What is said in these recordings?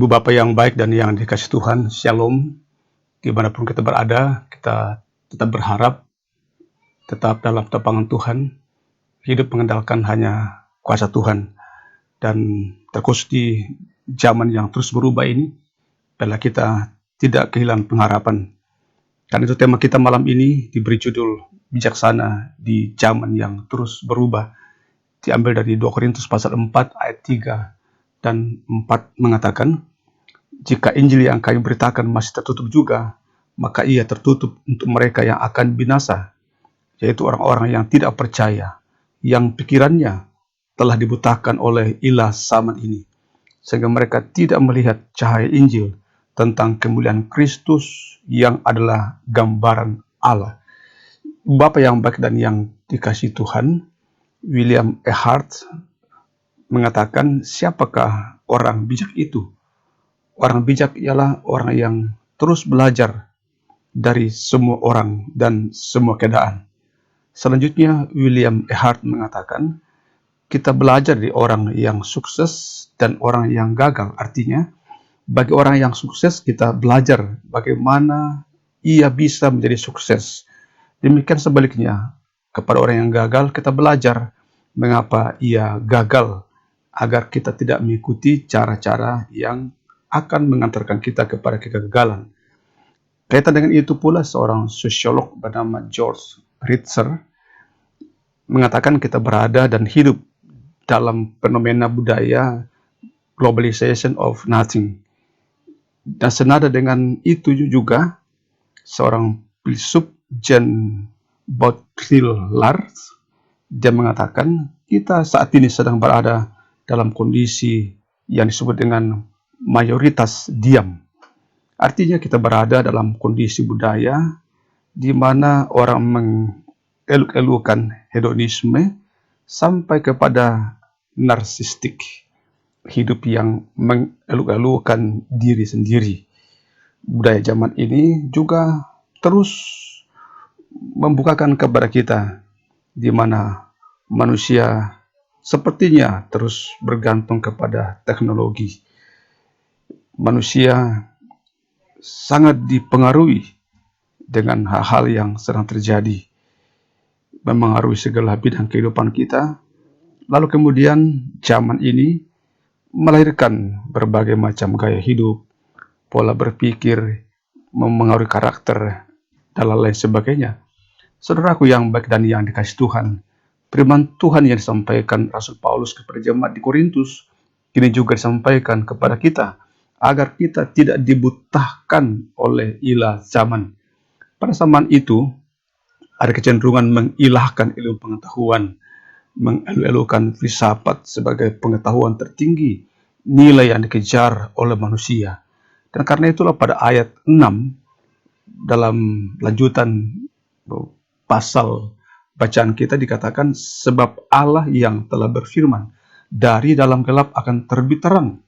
Ibu Bapak yang baik dan yang dikasihi Tuhan, Shalom. Dimanapun kita berada, kita tetap berharap, tetap dalam tepangan Tuhan, hidup mengandalkan hanya kuasa Tuhan. Dan terkhusus di zaman yang terus berubah ini, bila kita tidak kehilangan pengharapan. Karena itu tema kita malam ini diberi judul Bijaksana di Zaman yang Terus Berubah. Diambil dari 2 Korintus pasal 4 ayat 3 dan 4 mengatakan, jika Injil yang kami beritakan masih tertutup juga, maka ia tertutup untuk mereka yang akan binasa, yaitu orang-orang yang tidak percaya, yang pikirannya telah dibutakan oleh ilah zaman ini, sehingga mereka tidak melihat cahaya Injil tentang kemuliaan Kristus yang adalah gambaran Allah. Bapak yang baik dan yang dikasihi Tuhan, William E. Hart mengatakan, siapakah orang bijak itu? Orang bijak ialah orang yang terus belajar dari semua orang dan semua keadaan. Selanjutnya, William E. Hart mengatakan, kita belajar dari orang yang sukses dan orang yang gagal. Artinya, bagi orang yang sukses, kita belajar bagaimana ia bisa menjadi sukses. Demikian sebaliknya, kepada orang yang gagal, kita belajar mengapa ia gagal, agar kita tidak mengikuti cara-cara yang akan mengantarkan kita kepada kegagalan. Kaitan dengan itu pula, seorang sosiolog bernama George Ritzer mengatakan kita berada dan hidup dalam fenomena budaya globalization of nothing. Dan senada dengan itu juga, seorang filsuf Jean Baudrillard, dia mengatakan kita saat ini sedang berada dalam kondisi yang disebut dengan mayoritas diam. Artinya kita berada dalam kondisi budaya di mana orang mengeluk-elukan hedonisme sampai kepada narsistik, hidup yang mengeluk-elukan diri sendiri. Budaya zaman ini juga terus membukakan kepada kita di mana manusia sepertinya terus bergantung kepada teknologi. Manusia sangat dipengaruhi dengan hal-hal yang sedang terjadi, memengaruhi segala bidang kehidupan kita. Lalu kemudian zaman ini melahirkan berbagai macam gaya hidup, pola berpikir, memengaruhi karakter, dan lain sebagainya. Saudaraku yang baik dan yang dikasihi Tuhan, firman Tuhan yang disampaikan Rasul Paulus kepada jemaat di Korintus, kini juga disampaikan kepada kita, agar kita tidak dibutahkan oleh ilah zaman. Pada zaman itu, ada kecenderungan mengilahkan ilmu pengetahuan, mengeluh-elukan filsafat sebagai pengetahuan tertinggi, nilai yang dikejar oleh manusia. Dan karena itulah pada ayat 6, dalam lanjutan pasal bacaan kita dikatakan, sebab Allah yang telah berfirman, dari dalam gelap akan terbit terang.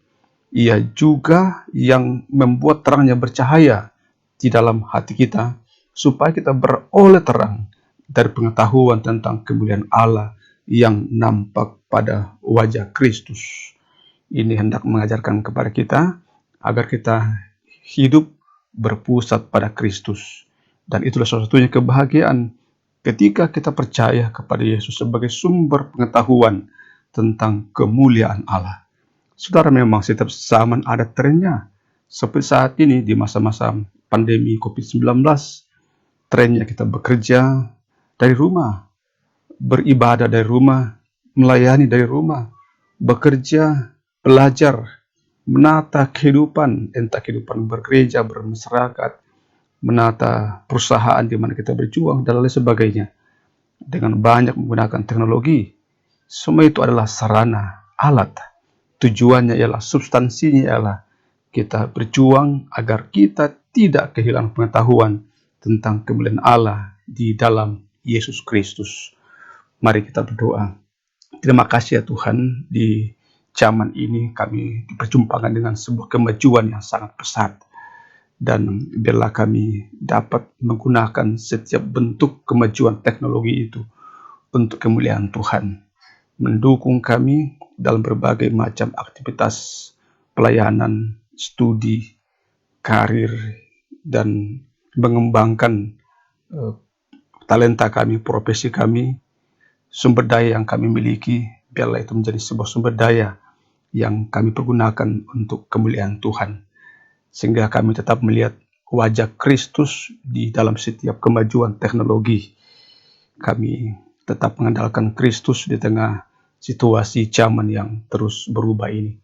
Ia juga yang membuat terangnya bercahaya di dalam hati kita, supaya kita beroleh terang dari pengetahuan tentang kemuliaan Allah yang nampak pada wajah Kristus. Ini hendak mengajarkan kepada kita agar kita hidup berpusat pada Kristus. Dan itulah salah satunya kebahagiaan ketika kita percaya kepada Yesus sebagai sumber pengetahuan tentang kemuliaan Allah. Saudara, memang setiap zaman ada trennya. Seperti saat ini di masa-masa pandemi COVID-19, trennya kita bekerja dari rumah, beribadah dari rumah, melayani dari rumah, bekerja, belajar, menata kehidupan, entah kehidupan bergereja, bermasyarakat, menata perusahaan di mana kita berjuang, dan lain sebagainya. Dengan banyak menggunakan teknologi, semua itu adalah sarana, alat. Tujuannya ialah, substansinya ialah kita berjuang agar kita tidak kehilangan pengetahuan tentang kemuliaan Allah di dalam Yesus Kristus. Mari kita berdoa. Terima kasih ya Tuhan, di zaman ini kami diperjumpakan dengan sebuah kemajuan yang sangat pesat. Dan biarlah kami dapat menggunakan setiap bentuk kemajuan teknologi itu untuk kemuliaan Tuhan. Mendukung kami dalam berbagai macam aktivitas pelayanan studi, karir, dan mengembangkan talenta kami, profesi kami, sumber daya yang kami miliki, biarlah itu menjadi sebuah sumber daya yang kami pergunakan untuk kemuliaan Tuhan. Sehingga kami tetap melihat wajah Kristus di dalam setiap kemajuan teknologi. Kami tetap mengandalkan Kristus di tengah situasi zaman yang terus berubah ini.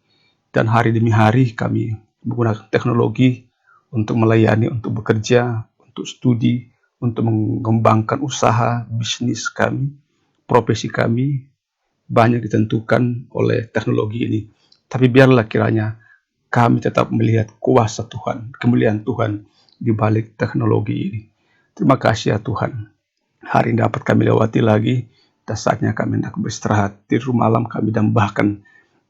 Dan hari demi hari kami menggunakan teknologi untuk melayani, untuk bekerja, untuk studi, untuk mengembangkan usaha, bisnis kami, profesi kami, banyak ditentukan oleh teknologi ini. Tapi biarlah kiranya kami tetap melihat kuasa Tuhan, kemuliaan Tuhan di balik teknologi ini. Terima kasih ya Tuhan. Hari ini dapat kami lewati lagi, dan saatnya kami hendak beristirahat. Tidur malam kami dambahkan,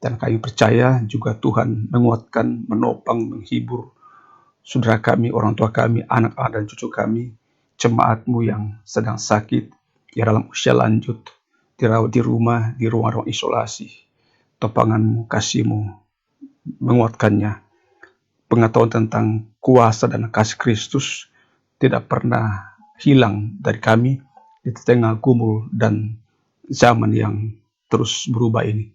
dan kami percaya juga Tuhan menguatkan, menopang, menghibur saudara kami, orang tua kami, anak-anak dan cucu kami, jemaat-Mu yang sedang sakit, yang dalam usia lanjut, dirawat di rumah, di ruang-ruang isolasi. Topangan-Mu, kasih-Mu menguatkannya. Pengetahuan tentang kuasa dan kasih Kristus tidak pernah hilang dari kami di tengah gumul dan zaman yang terus berubah ini.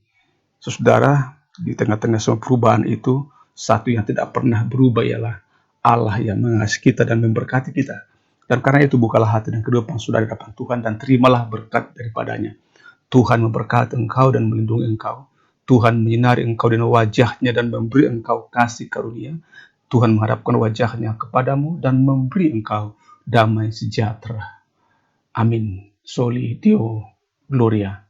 Saudara, di tengah-tengah semua perubahan itu, satu yang tidak pernah berubah ialah Allah yang mengasihi kita dan memberkati kita. Dan karena itu bukalah hati dan kehidupan saudara di hadapan Tuhan dan terimalah berkat daripadanya. Tuhan memberkati engkau dan melindungi engkau. Tuhan menyinari engkau dengan wajahnya dan memberi engkau kasih karunia. Tuhan menghadapkan wajahnya kepadamu dan memberi engkau damai sejahtera. Amin. Soli Deo Gloria.